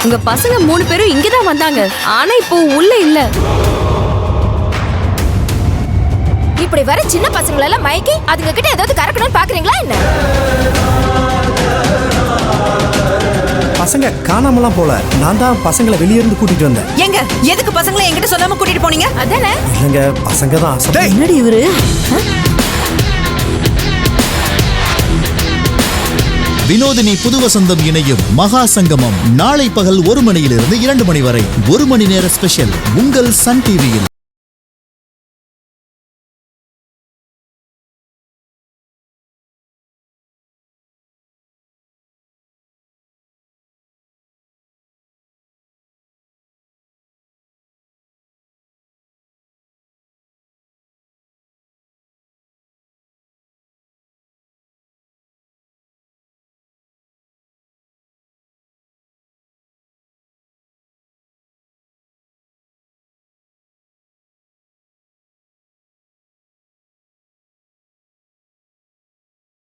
உங்க பசங்க 3 பேரும் இங்கதான் வந்தாங்க. ஆனா இப்போ உள்ள இல்ல. இப்படி வர சின்ன பசங்கள எல்லாம் மயக்கி அதுங்க கிட்ட ஏதாவது கறக்கணும்னு பாக்குறீங்களா என்ன? பசங்க காணாமலாம் போல. நான் தான் பசங்களை வெளியே இருந்து கூட்டிட்டு வந்தேன். எங்க எதுக்கு பசங்களை என்கிட்ட சொல்லாம கூட்டிட்டு போனீங்க? அதானே. இல்லங்க, பசங்க தான். என்னடி இவரு? வினோதினி புது வசந்தம் இணையும் மகா சங்கமம் நாளை பகல் 1 மணியிலிருந்து 2 மணி வரை 1 மணி நேர ஸ்பெஷல் உங்கள் சன் டிவியில்.